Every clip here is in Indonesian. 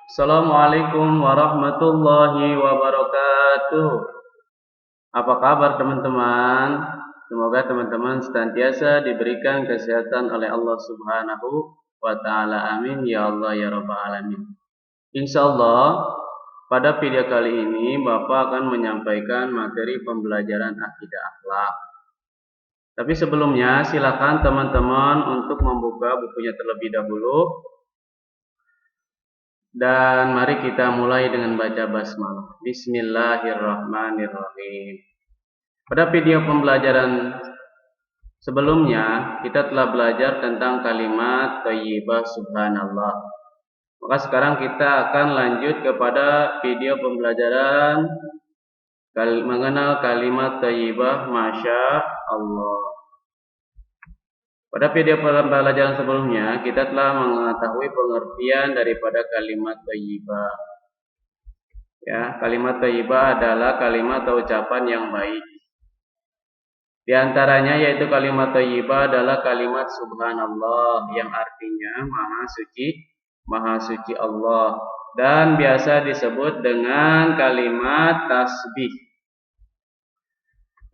Assalamualaikum warahmatullahi wabarakatuh. Apa kabar teman-teman? Semoga teman-teman senantiasa diberikan kesehatan oleh Allah Subhanahu wa taala. Amin ya Allah ya rabbal alamin. Insyaallah pada video kali ini Bapak akan menyampaikan materi pembelajaran akidah akhlak. Tapi sebelumnya silakan teman-teman untuk membuka bukunya terlebih dahulu. Dan mari kita mulai dengan baca basmalah. Bismillahirrahmanirrahim. Pada video pembelajaran sebelumnya kita telah belajar tentang kalimat thayyibah subhanallah. Maka sekarang kita akan lanjut kepada video pembelajaran mengenal kalimat thayyibah masya Allah. Pada video pembelajaran sebelumnya, kita telah mengetahui pengertian daripada kalimat thayyibah. Ya, kalimat thayyibah adalah kalimat atau ucapan yang baik. Di antaranya yaitu kalimat thayyibah adalah kalimat subhanallah yang artinya maha suci Allah, dan biasa disebut dengan kalimat tasbih.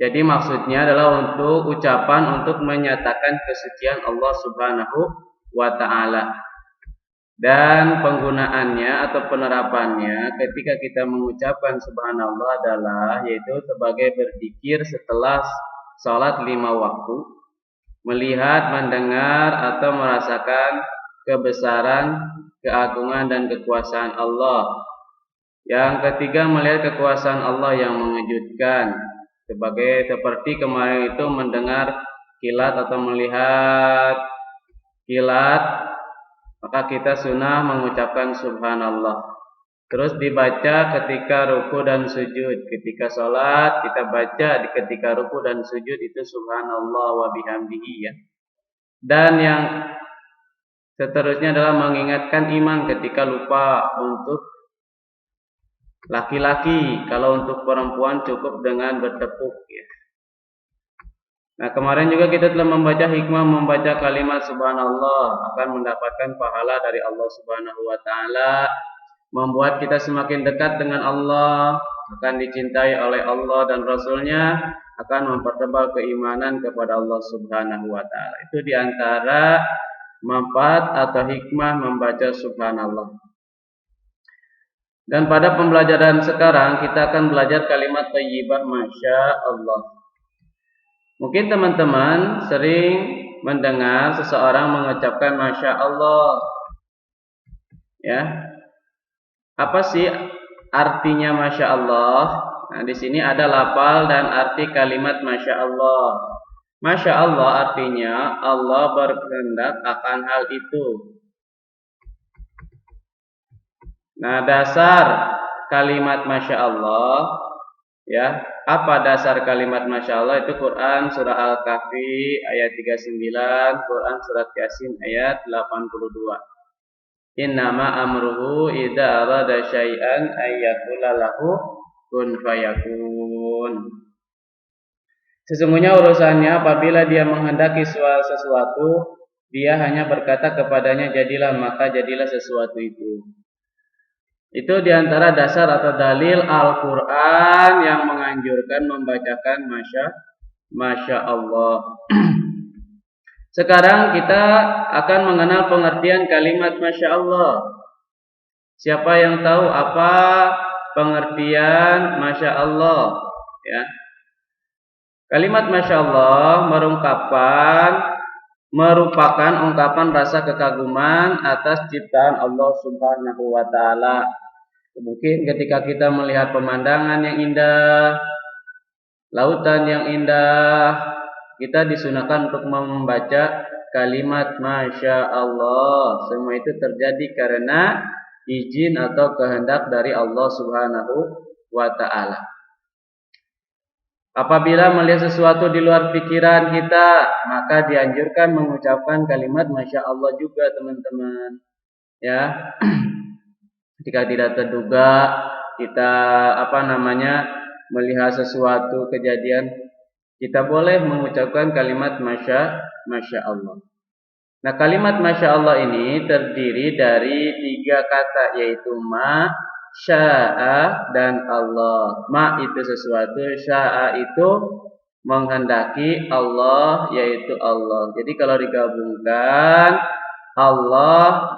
Jadi maksudnya adalah untuk ucapan untuk menyatakan kesucian Allah Subhanahu wa taala. Dan penggunaannya atau penerapannya ketika kita mengucapkan subhanallah adalah yaitu sebagai berzikir setelah salat 5 waktu, melihat, mendengar atau merasakan kebesaran, keagungan dan kekuasaan Allah. Yang ketiga, melihat kekuasaan Allah yang mengejutkan. Seperti kemarin itu mendengar kilat atau melihat kilat, maka kita sunnah mengucapkan subhanallah. Terus dibaca ketika ruku dan sujud. Ketika sholat kita baca ketika ruku dan sujud itu subhanallah wa bihamdihi ya. Dan yang seterusnya adalah mengingatkan iman ketika lupa untuk laki-laki, kalau untuk perempuan cukup dengan bertepuk ya. Nah, kemarin juga kita telah membaca hikmah membaca kalimat subhanallah akan mendapatkan pahala dari Allah Subhanahu wa taala, membuat kita semakin dekat dengan Allah, akan dicintai oleh Allah dan Rasulnya, akan mempertebal keimanan kepada Allah Subhanahu wa taala. Itu diantara manfaat atau hikmah membaca subhanallah. Dan pada pembelajaran sekarang kita akan belajar kalimat thayyibah masya Allah. Mungkin teman-teman sering mendengar seseorang mengucapkan masya Allah. Ya. Apa sih artinya masya Allah? Nah, di sini ada lafal dan arti kalimat masya Allah. Masya Allah artinya Allah berkehendak akan hal itu. Nah, dasar kalimat masya Allah, ya, apa dasar kalimat masya Allah? Itu Quran surah Al-Kahfi ayat 39, Quran surat Yasin ayat 82. Innama amruhu idza arada syai'an ayyaqula lahu kun fayakun. Sesungguhnya urusannya apabila dia menghendaki sesuatu, dia hanya berkata kepadanya jadilah, maka jadilah sesuatu itu. Itu diantara dasar atau dalil Al-Quran yang menganjurkan membacakan masya Allah. Sekarang kita akan mengenal pengertian kalimat masya Allah. Siapa yang tahu apa pengertian masya Allah? Ya. Kalimat masya Allah merupakan ungkapan rasa kekaguman atas ciptaan Allah Subhanahu wa taala. Mungkin ketika kita melihat pemandangan yang indah, lautan yang indah, kita disunahkan untuk membaca kalimat masya Allah. Semua itu terjadi karena izin atau kehendak dari Allah Subhanahu wa taala. Apabila melihat sesuatu di luar pikiran kita, maka dianjurkan mengucapkan kalimat masya Allah juga, teman-teman. Ya. Jika tidak terduga kita melihat sesuatu kejadian, kita boleh mengucapkan kalimat masya Allah. Nah, kalimat Masya Allah ini terdiri dari 3 kata, yaitu ma, sya'a, dan Allah. Ma itu sesuatu, sya'a itu menghendaki, Allah yaitu Allah. Jadi kalau digabungkan, Allah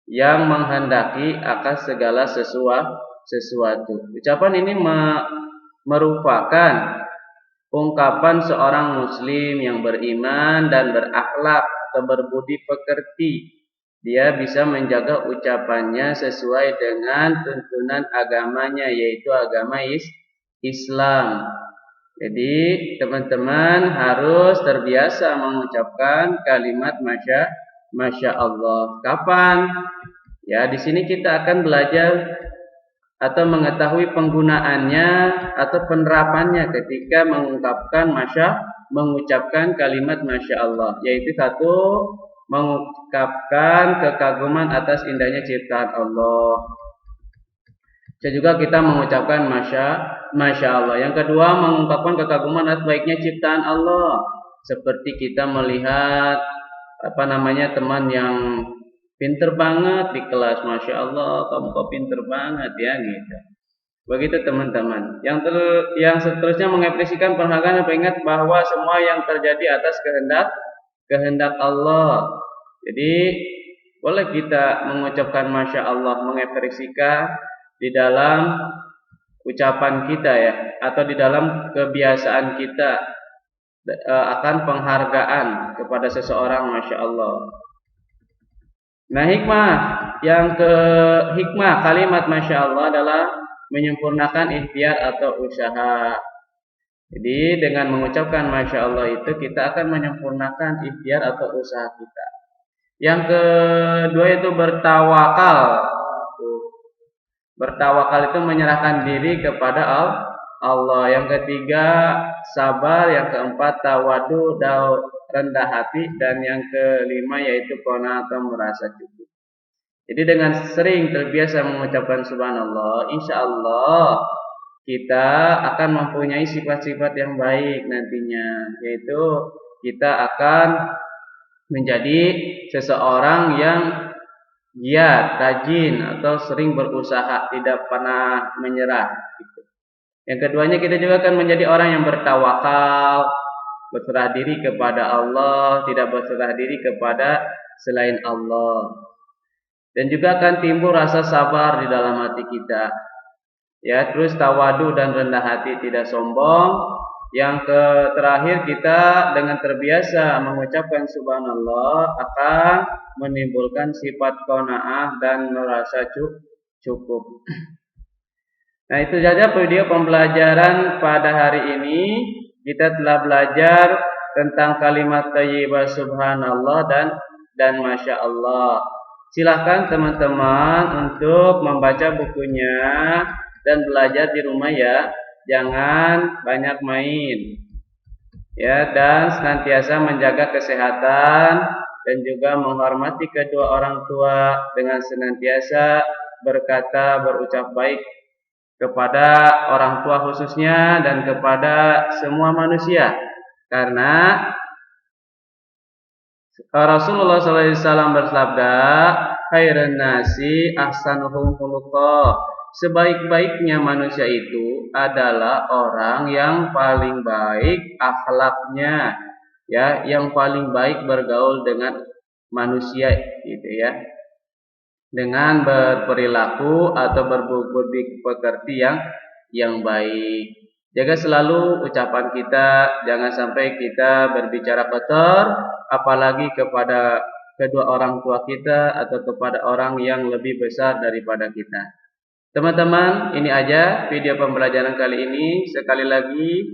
yang menghendaki akan segala sesuatu. Ucapan ini merupakan ungkapan seorang muslim yang beriman dan berakhlak atau berbudi pekerti. Dia bisa menjaga ucapannya sesuai dengan tuntunan agamanya, yaitu agama Islam. Jadi teman-teman harus terbiasa mengucapkan kalimat Masya Allah. Kapan? Ya, di sini kita akan belajar atau mengetahui penggunaannya atau penerapannya ketika mengucapkan kalimat Masya Allah, yaitu 1, mengungkapkan kekaguman atas indahnya ciptaan Allah. Bisa juga kita mengucapkan Masya Allah. Yang kedua, mengungkapkan kekaguman atas baiknya ciptaan Allah, seperti kita melihat teman yang pinter banget di kelas, Masya Allah, kamu kok pinter banget ya, gitu. Begitu teman-teman. Yang seterusnya mengapresiasikan penghargaan dan mengingat bahwa semua yang terjadi atas kehendak Allah. Jadi boleh kita mengucapkan Masya Allah, mengapresiasikan di dalam ucapan kita ya, atau di dalam kebiasaan kita akan penghargaan kepada seseorang, Masya Allah. Nah, hikmah kalimat Masya Allah adalah menyempurnakan ikhtiar atau usaha. Jadi dengan mengucapkan Masya Allah itu kita akan menyempurnakan ikhtiar atau usaha kita. Yang kedua itu bertawakal. Bertawakal itu menyerahkan diri kepada Allah. Yang ketiga sabar. Yang keempat tawadu, rendah hati, dan yang kelima yaitu qanaah atau merasa cukup. Jadi dengan sering terbiasa mengucapkan subhanallah, insya Allah kita akan mempunyai sifat-sifat yang baik nantinya, yaitu kita akan menjadi seseorang yang giat, rajin, atau sering berusaha, tidak pernah menyerah gitu. Yang keduanya kita juga akan menjadi orang yang bertawakal, berserah diri kepada Allah, tidak berserah diri kepada selain Allah. Dan juga akan timbul rasa sabar di dalam hati kita. Ya, terus tawadu dan rendah hati, tidak sombong. Yang terakhir kita dengan terbiasa mengucapkan subhanallah akan menimbulkan sifat qanaah dan merasa cukup. Nah, itu saja video pembelajaran pada hari ini. Kita telah belajar tentang kalimat thayyibah subhanallah dan Masya Allah. Silahkan teman-teman untuk membaca bukunya dan belajar di rumah ya. Jangan banyak main. Ya, dan senantiasa menjaga kesehatan dan juga menghormati kedua orang tua dengan senantiasa berucap baik kepada orang tua khususnya dan kepada semua manusia, karena Rasulullah SAW bersabda, khairan nasi ahsanuhum khuluqa. Sebaik-baiknya manusia itu adalah orang yang paling baik akhlaknya, ya, yang paling baik bergaul dengan manusia, gitu ya. Dengan berperilaku atau berbudi pekerti yang baik. Jaga selalu ucapan kita, jangan sampai kita berbicara kotor, apalagi kepada kedua orang tua kita atau kepada orang yang lebih besar daripada kita. Teman-teman, ini aja video pembelajaran kali ini. Sekali lagi,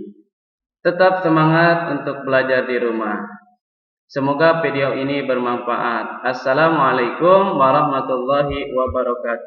tetap semangat untuk belajar di rumah. Semoga video ini bermanfaat. Assalamualaikum warahmatullahi wabarakatuh.